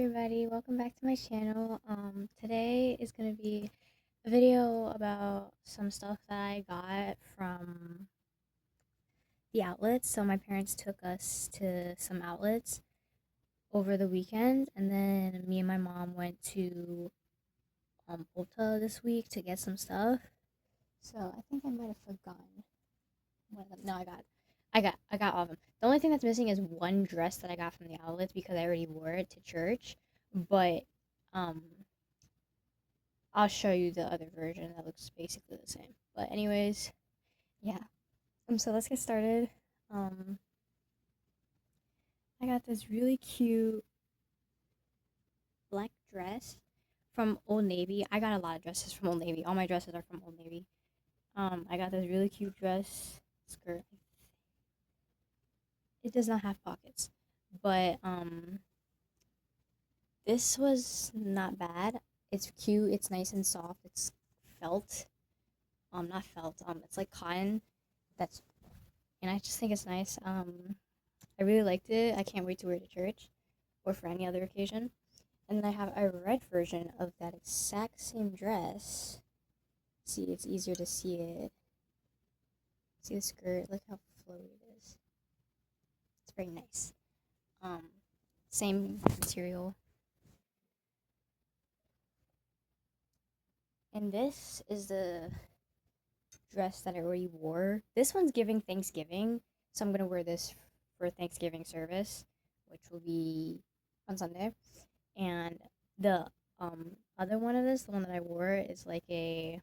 everybody, welcome back to my channel. Today is gonna be a video about some stuff that I got from the outlets. So my parents took us to some outlets over the weekend, and then me and my mom went to Ulta this week to get some stuff. So I think I might have forgotten one of them. No, I got all of them. The only thing that's missing is one dress that I got from the outlets because I already wore it to church. But um I'll show you the other version that looks basically the same. But anyways, yeah. So let's get started. Um I got this really cute black dress from Old Navy. I got a lot of dresses from Old Navy. All my dresses are from Old Navy. I got this really cute dress skirt. It does not have pockets. But this was not bad. It's cute, it's nice and soft. It's felt. Not felt. It's like cotton. That's and I just think it's nice. I really liked it. I can't wait to wear it to church or for any other occasion. And then I have a red version of that exact same dress. See, it's easier to see it. See the skirt? Look how flowy it is. It's very nice. Um, Same material. And this is the dress that I already wore. This one's giving Thanksgiving, so I'm gonna wear this for Thanksgiving service, which will be on Sunday. And the other one of this, the one that I wore, is like a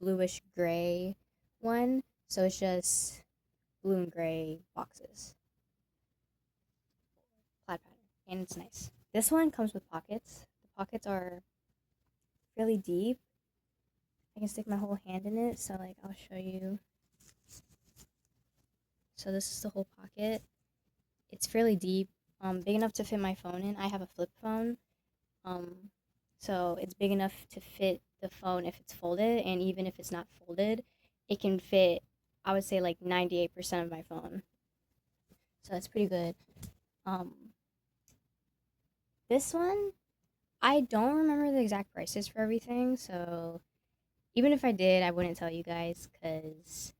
bluish gray one. So it's just blue and gray boxes, plaid pattern, and it's nice. This one comes with pockets. The pockets are really deep. I can stick my whole hand in it. So like I'll show you. So this is the whole pocket. It's fairly deep, big enough to fit my phone in. I have a flip phone, um, so it's big enough to fit the phone if it's folded, and even if it's not folded, it can fit. I would say like 98% of my phone, so that's pretty good. Um, this one, I don't remember the exact prices for everything, so even if I did, I wouldn't tell you guys because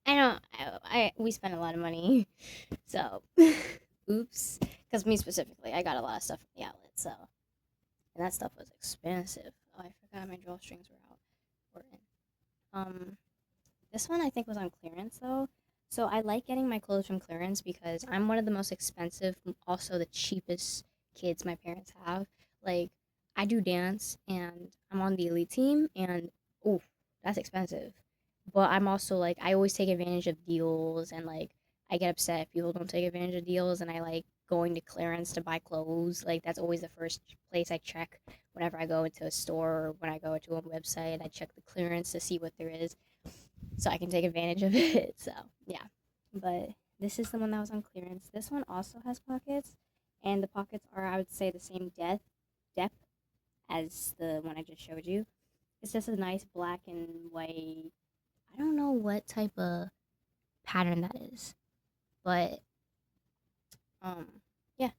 I don't. We spend a lot of money, so oops. Because me specifically, I got a lot of stuff from the outlet, so and that stuff was expensive. Oh, I forgot my drawstrings were out. Were in. Um, this one I think was on clearance though. So I like getting my clothes from clearance because I'm one of the most expensive, also the cheapest kids my parents have. Like I do dance and I'm on the elite team and ooh, that's expensive. But I'm also like I always take advantage of deals and like I get upset if people don't take advantage of deals and I like going to clearance to buy clothes. Like that's always the first place I check whenever I go into a store or when I go to a website. I check the clearance to see what there is so I can take advantage of it. So yeah, but this is the one that was on clearance. This one also has pockets, and the pockets are I would say the same depth as the one I just showed you. It's just a nice black and white. I don't know what type of pattern that is, but um yeah,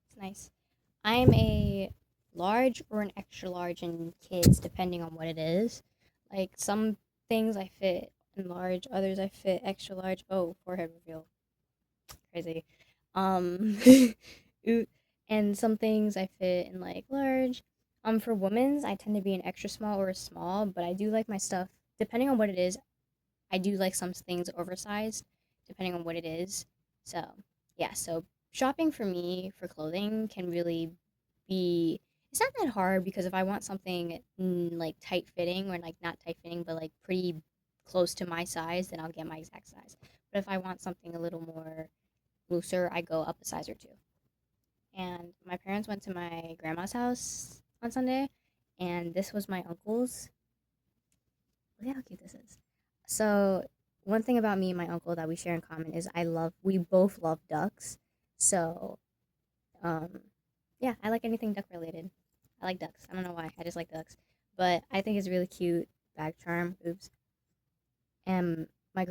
it's nice. I'm a large or an extra large in kids depending on what it is. Like some things I fit in large, others I fit extra large. Oh, forehead reveal. Crazy. Um and some things I fit in like large. For women's, I tend to be an extra small or a small, but I do like my stuff depending on what it is. I do like some things oversized depending on what it is. So, yeah, so shopping for me for clothing can really be it's not that hard because if I want something like tight fitting or like not tight fitting but like pretty close to my size, then I'll get my exact size. But if I want something a little more looser, I go up a size or two. And my parents went to my grandma's house on Sunday, and this was my uncle's. Look at how cute this is. So one thing about me and my uncle that we share in common is we both love ducks. So um yeah, I like anything duck related. I like ducks. I don't know why. I just like ducks. But I think it's really cute bag charm. Oops. And my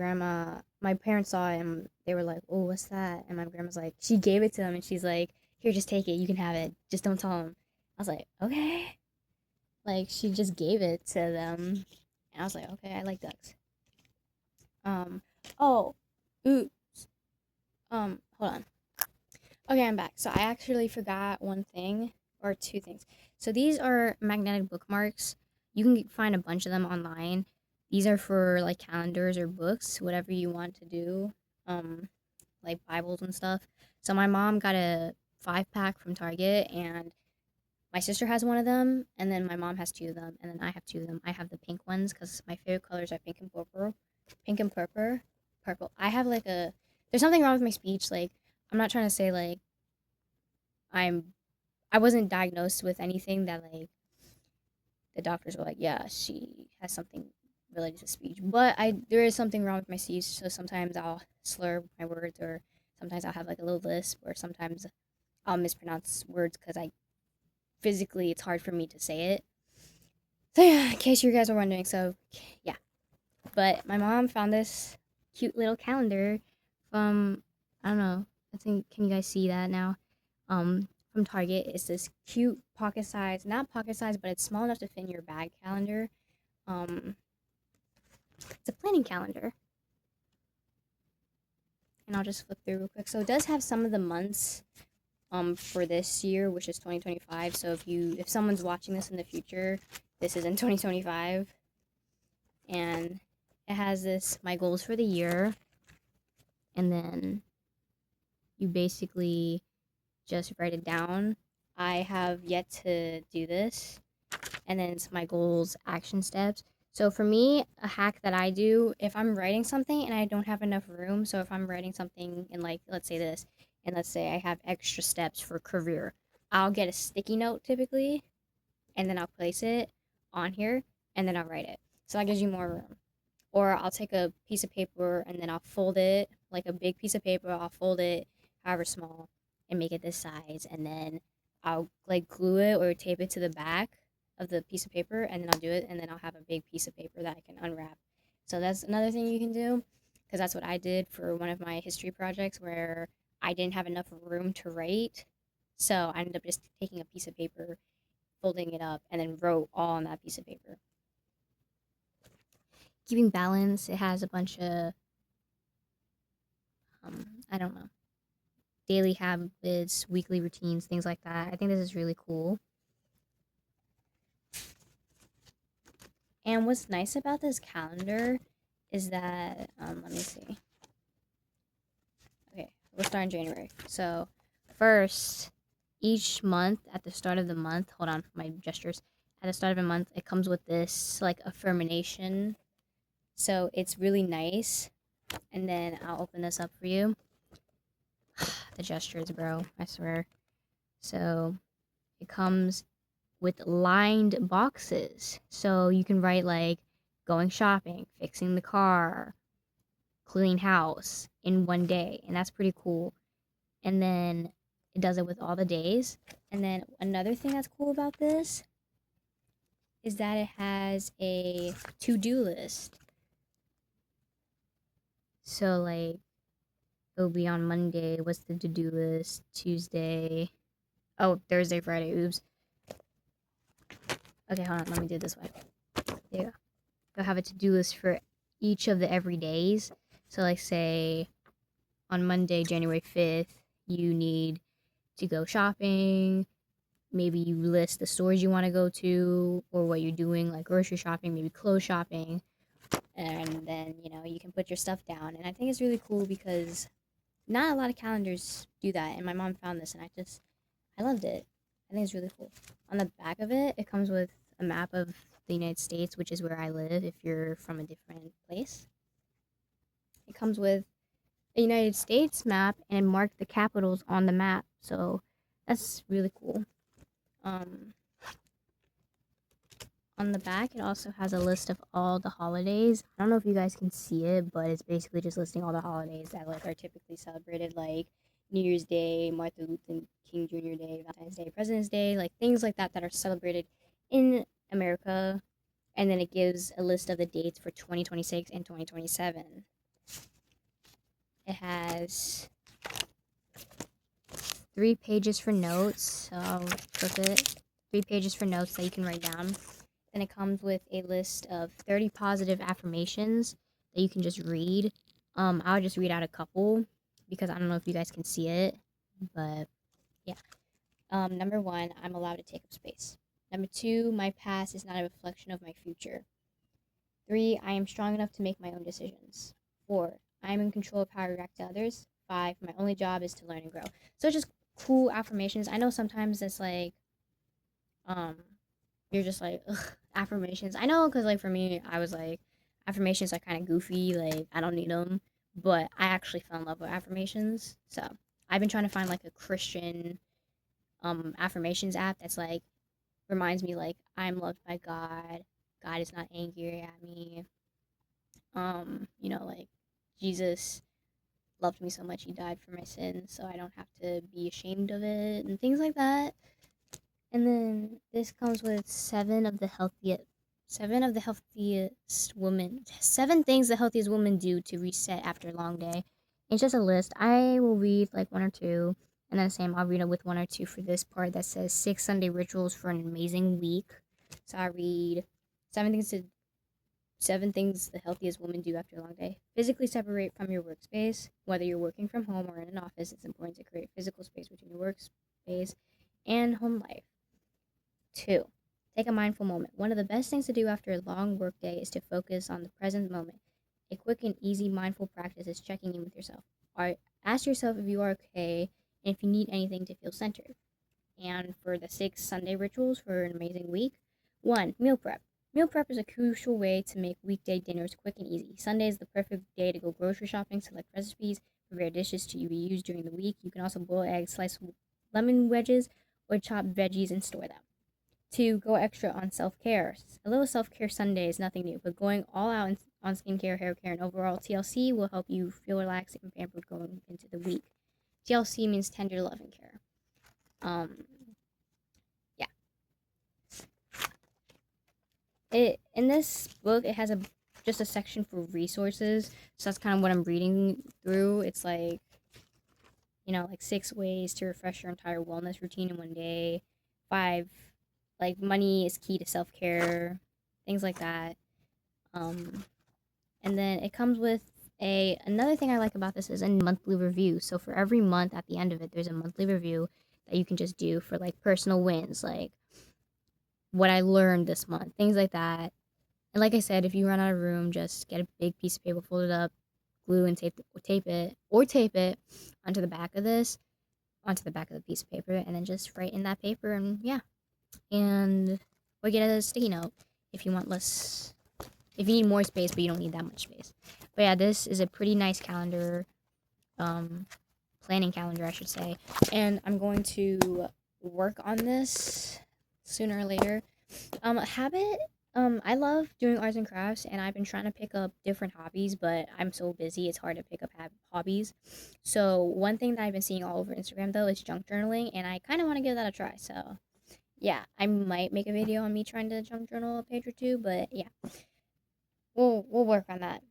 parents saw it and they were like, "Oh, what's that?" And my grandma's like, she gave it to them and she's like, here, just take it. You can have it. Just don't tell them. I was like, okay. Like, she just gave it to them. And I was like, okay, I like ducks. Um, oh, ooh, hold on. Okay, I'm back. So I actually forgot one thing or two things. So these are magnetic bookmarks. You can find a bunch of them online. These are for like calendars or books, whatever you want to do, like Bibles and stuff. So my mom got a 5 pack from Target, and my sister has one of them, and then my mom has two of them, and then I have two of them. I have the pink ones because my favorite colors are pink and purple. Pink and purple. I have like a. There's something wrong with my speech. Like, I'm not trying to say like I'm I wasn't diagnosed with anything that like the doctors were like, yeah, she has something related to speech. But I there is something wrong with my speech, so sometimes I'll slur my words, or sometimes I'll have like a little lisp, or sometimes I'll mispronounce words because I physically it's hard for me to say it. So yeah, in case you guys were wondering, so yeah. But my mom found this cute little calendar from I don't know. I think can you guys see that now? From Target. It's this cute pocket size, not pocket size, but it's small enough to fit in your bag calendar. Um, it's a planning calendar, and I'll just flip through real quick. So it does have some of the months for this year, which is 2025. So if someone's watching this in the future, this is in 2025, and it has this my goals for the year, and then you basically just write it down. I have yet to do this, and then it's my goals, action steps. So for me, a hack that I do if I'm writing something and I don't have enough room, so if I'm writing something in like let's say this, and let's say I have extra steps for career, I'll get a sticky note typically, and then I'll place it on here, and then I'll write it. So that gives you more room. Or I'll take a piece of paper and then I'll fold it like a big piece of paper. I'll fold it however small and make it this size, and then I'll like glue it or tape it to the back of the piece of paper, and then I'll do it, and then I'll have a big piece of paper that I can unwrap. So that's another thing you can do, because that's what I did for one of my history projects where I didn't have enough room to write. So I ended up just taking a piece of paper, folding it up, and then wrote all on that piece of paper. Keeping balance, it has a bunch of I don't know, daily habits, weekly routines, things like that. I think this is really cool. And what's nice about this calendar is that let me see. Okay, we'll start in January. So first, each month at the start of the month, hold on, my gestures. At the start of a month, it comes with this like affirmation. So it's really nice. And then I'll open this up for you. The gestures, bro, I swear. So it comes with lined boxes. So you can write like going shopping, fixing the car, clean house in one day. And that's pretty cool. And then it does it with all the days. And then another thing that's cool about this is that it has a to-do list. So like it'll be on Monday, what's the to-do list? Tuesday. Oh, Thursday, Friday, oops. Okay, hold on, let me do it this way. There you go. You'll have a to-do list for each of the everydays. So like say on Monday, January 5th, you need to go shopping. Maybe you list the stores you want to go to or what you're doing, like grocery shopping, maybe clothes shopping. And then, you can put your stuff down. And I think it's really cool because not a lot of calendars do that. And my mom found this and I loved it. I think it's really cool. On the back of it, it comes with a map of the United States, which is where I live if you're from a different place. It comes with a United States map and marked the capitals on the map. So that's really cool. On the back, it also has a list of all the holidays. I don't know if you guys can see it, but it's basically just listing all the holidays that like are typically celebrated, like New Year's Day, Martin Luther King Jr. Day, Valentine's Day, President's Day, like things like that that are celebrated in America. And then it gives a list of the dates for 2026 and 2027. It has 3 pages for notes. So I'll flip it. 3 pages for notes that you can write down. Then it comes with a list of 30 positive affirmations that you can just read. I'll just read out a couple because I don't know if you guys can see it, but yeah. Number one, I'm allowed to take up space. Number two, my past is not a reflection of my future. 3, I am strong enough to make my own decisions. 4, I am in control of how I react to others. 5, my only job is to learn and grow. So it's just cool affirmations. I know sometimes it's like, um, you're just like, ugh, affirmations. I know because, like, for me, I was like, affirmations are kind of goofy. Like, I don't need them. But I actually fell in love with affirmations. So I've been trying to find, like, a Christian affirmations app that's, like, reminds me, like, I'm loved by God. God is not angry at me. Like, Jesus loved me so much he died for my sins, so I don't have to be ashamed of it and things like that. And then this comes with seven things the healthiest women do to reset after a long day. It's just a list. I will read like one or two, and then the same, I'll read it with one or two for this part that says 6 Sunday rituals for an amazing week. So I read seven things to 7 things the healthiest women do after a long day. Physically separate from your workspace. Whether you're working from home or in an office, it's important to create physical space between your workspace and home life. 2, take a mindful moment. One of the best things to do after a long workday is to focus on the present moment. A quick and easy mindful practice is checking in with yourself. Ask yourself if you are okay and if you need anything to feel centered. And for the 6 Sunday rituals for an amazing week, 1, meal prep. Meal prep is a crucial way to make weekday dinners quick and easy. Sunday is the perfect day to go grocery shopping, select recipes, prepare dishes to be used during the week. You can also boil eggs, slice lemon wedges, or chop veggies and store them. 2, go extra on self-care. A little self-care Sunday is nothing new, but going all out on skincare, hair care, and overall TLC will help you feel relaxed and pampered going into the week. TLC means tender love and care. Yeah. In this book, it has just a section for resources. So that's kind of what I'm reading through. It's like, like 6 ways to refresh your entire wellness routine in one day. 5, like money is key to self-care, things like that. And then it comes with another thing I like about this is a monthly review. So for every month at the end of it, there's a monthly review that you can just do for like personal wins, like what I learned this month, things like that. And like I said, if you run out of room, just get a big piece of paper, fold it up, glue and tape it onto the back of the piece of paper, and then just write in that paper, and yeah, and or get a sticky note if you want less, if you need more space, but you don't need that much space. But yeah, this is a pretty nice calendar, planning calendar, I should say, and I'm going to work on this sooner or later. A habit. I love doing arts and crafts, and I've been trying to pick up different hobbies, but I'm so busy, it's hard to pick up hobbies. So, one thing that I've been seeing all over Instagram, though, is junk journaling, and I kind of want to give that a try. So, yeah, I might make a video on me trying to junk journal a page or two, but yeah, we'll work on that.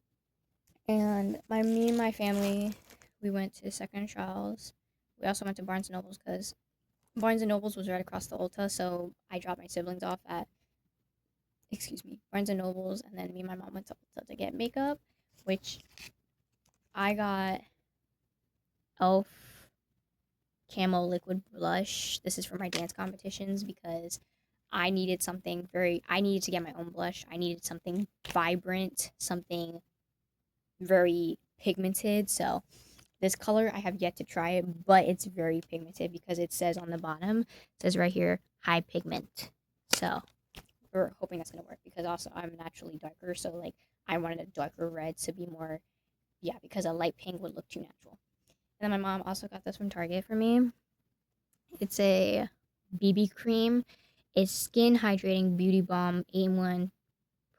And me and my family, we went to Second Charles. We also went to Barnes and Nobles because Barnes and Nobles was right across the Ulta, so I dropped my siblings off at Barnes and Nobles, and then me and my mom went to Ulta to get makeup, which I got Elf Camo Liquid Blush. This is for my dance competitions because I needed to get my own blush. I needed something vibrant, something very pigmented. So this color, I have yet to try it, but it's very pigmented because it says on the bottom, it says right here, high pigment. So we're hoping that's gonna work because also I'm naturally darker, so like I wanted a darker red to be more, yeah, because a light pink would look too natural. And then my mom also got this from Target for me. It's a BB cream. It's skin hydrating beauty balm 8-in-1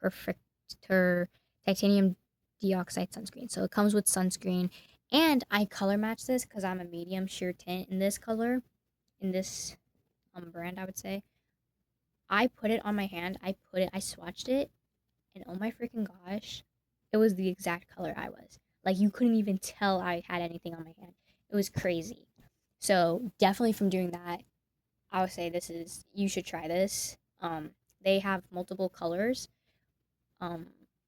perfector titanium dioxide sunscreen. So it comes with sunscreen, and I color match this because I'm a medium sheer tint in this color, in this brand, I would say. I put it on my hand. I swatched it, and oh my freaking gosh, it was the exact color I was. Like, you couldn't even tell I had anything on my hand. It was crazy. So definitely from doing that, I would say you should try this. They have multiple colors, um,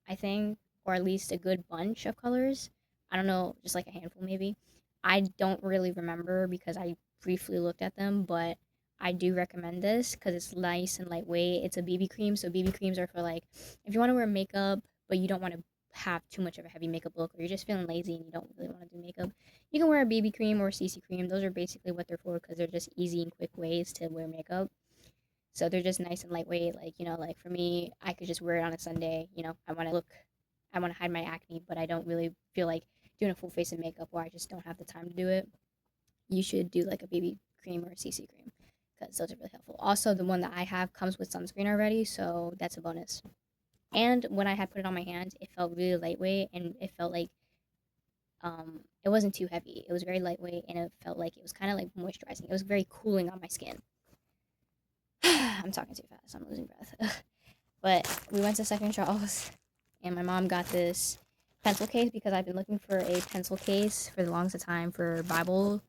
I think, or at least a good bunch of colors. I don't know, just like a handful maybe. I don't really remember because I briefly looked at them, but I do recommend this because it's nice and lightweight. It's a BB cream, so BB creams are for like if you want to wear makeup but you don't want to have too much of a heavy makeup look, or you're just feeling lazy and you don't really want to do makeup, you can wear a BB cream or a CC cream. Those are basically what they're for because they're just easy and quick ways to wear makeup. So they're just nice and lightweight. Like, like for me, I could just wear it on a Sunday. I want to hide my acne, but I don't really feel like doing a full face of makeup or I just don't have the time to do it. You should do like a BB cream or a CC cream because those are really helpful. Also, the one that I have comes with sunscreen already, so that's a bonus. And when I had put it on my hands, it felt really lightweight and it felt like it wasn't too heavy. It was very lightweight and it felt like it was kind of like moisturizing. It was very cooling on my skin. I'm talking too fast. I'm losing breath. But we went to Second Charles, and my mom got this pencil case because I've been looking for a pencil case for the longest time for Bible,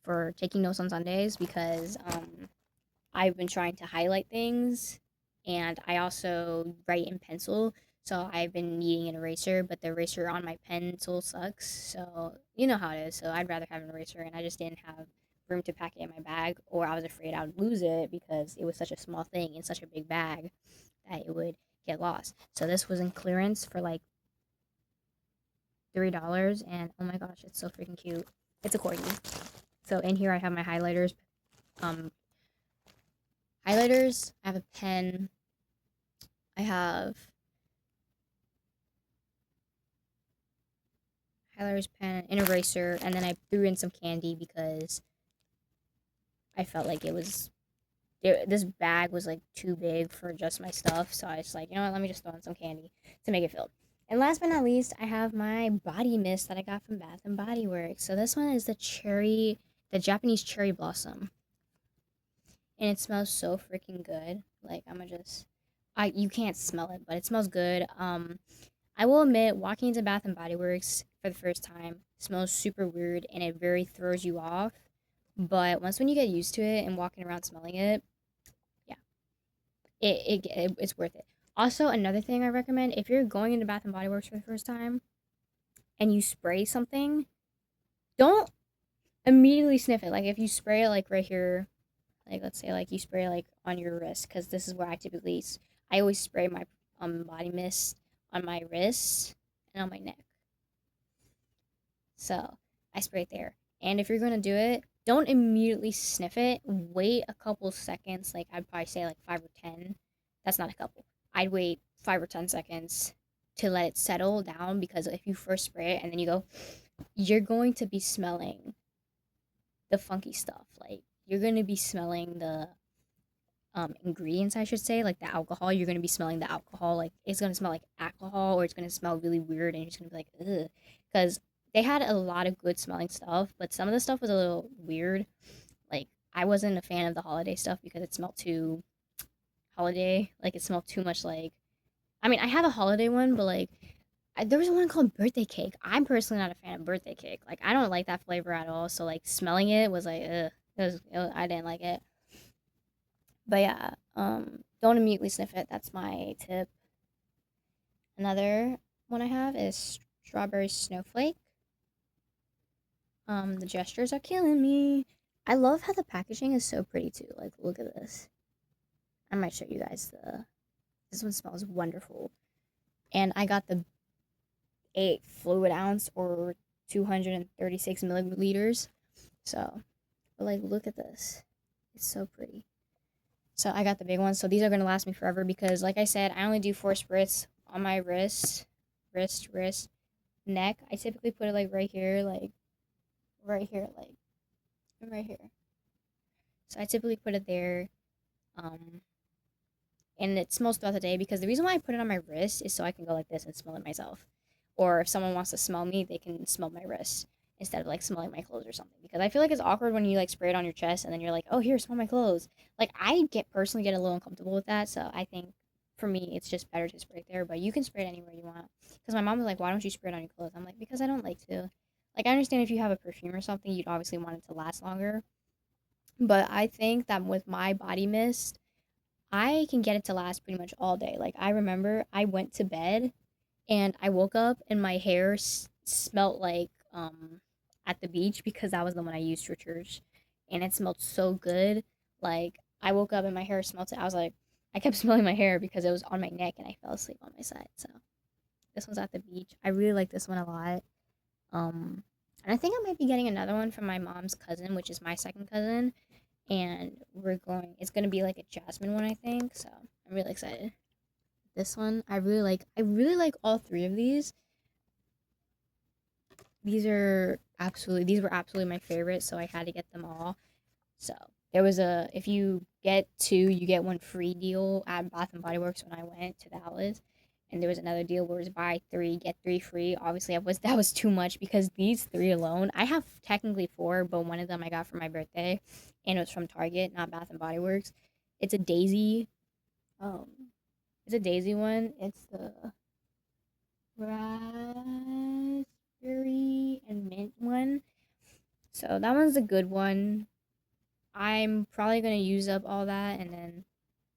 for taking notes on Sundays because I've been trying to highlight things, and I also write in pencil. So I've been needing an eraser, but the eraser on my pencil sucks. So you know how it is. So I'd rather have an eraser, and I just didn't have room to pack it in my bag, or I was afraid I would lose it because it was such a small thing in such a big bag that it would get lost. So this was in clearance for like $3, and oh my gosh, it's so freaking cute. It's a corgi. So in here I have my highlighters. Um, highlighters. I have a pen. I have highlighters, pen, an eraser, and then I threw in some candy because I felt like this bag was like too big for just my stuff. So I was like, you know what? Let me just throw in some candy to make it filled. And last but not least, I have my body mist that I got from Bath and Body Works. So this one is the Japanese cherry blossom, and it smells so freaking good. Like you can't smell it, but it smells good. I will admit, walking into Bath and Body Works for the first time smells super weird, and it very throws you off. But once when you get used to it and walking around smelling it, yeah, it's worth it. Also, another thing I recommend if you're going into Bath and Body Works for the first time and you spray something, don't immediately sniff it. Like if you spray it like right here, like let's say like you spray like on your wrist, because this is where I always spray my body mist on my wrists and on my neck. So I spray it there. And if you're gonna do it, don't immediately sniff it. Wait a couple seconds. Like I'd probably say like 5 or 10. That's not a couple. I'd wait 5 or 10 seconds to let it settle down because if you first spray it and then you go, you're going to be smelling the funky stuff. Like you're gonna be smelling the ingredients, I should say, like the alcohol. You're gonna be smelling the alcohol. Like it's gonna smell like alcohol, or it's gonna smell really weird, and you're just gonna be like, ugh, because they had a lot of good smelling stuff, but some of the stuff was a little weird. Like I wasn't a fan of the holiday stuff because it smelled too holiday. Like it smelled too much like. I mean, I have a holiday one, but like there was one called birthday cake. I'm personally not a fan of birthday cake. Like I don't like that flavor at all. So like smelling it was like, ugh, I didn't like it. But yeah, don't immediately sniff it. That's my tip. Another one I have is strawberry snowflake. The gestures are killing me. I love how the packaging is so pretty too. Like, look at this. I might show you guys the. This one smells wonderful, and I got the 8 fluid ounce or 236 milliliters. So, but like, look at this. It's so pretty. So I got the big ones. So these are gonna last me forever because, like I said, I only do 4 spritz on my wrist, neck. I typically put it like right here, like right here. So I typically put it there, um, and it smells throughout the day because the reason why I put it on my wrist is so I can go like this and smell it myself. Or if someone wants to smell me, they can smell my wrist instead of like smelling my clothes or something. Because I feel like it's awkward when you like spray it on your chest and then you're like, oh, here, smell my clothes. Like I personally get a little uncomfortable with that. So I think for me, it's just better to spray it there. But you can spray it anywhere you want. Because my mom was like, why don't you spray it on your clothes? I'm like, because I don't like to. Like I understand if you have a perfume or something, you'd obviously want it to last longer. But I think that with my body mist, I can get it to last pretty much all day. Like I remember I went to bed and I woke up and my hair smelt like at the beach because that was the one I used for church, and it smelled so good. Like I woke up and my hair smelled it. I was like, I kept smelling my hair because it was on my neck and I fell asleep on my side. So this one's at the beach. I really like this one a lot. Um, and I think I might be getting another one from my mom's cousin, which is my second cousin, and we're going. It's gonna be like a jasmine one, I think. So I'm really excited. This one I really like. I really like all three of these. These were absolutely my favorite, so I had to get them all. So there was a if you get two, you get one free deal at Bath and Body Works when I went to Dallas. And there was another deal where it was buy three, get three free. Obviously I was that was too much because these three alone, I have technically four, but one of them I got for my birthday and it was from Target, not Bath and Body Works. It's a Daisy. Um it's a Daisy one. It's the raspberry and mint one. So that one's a good one. I'm probably gonna use up all that and then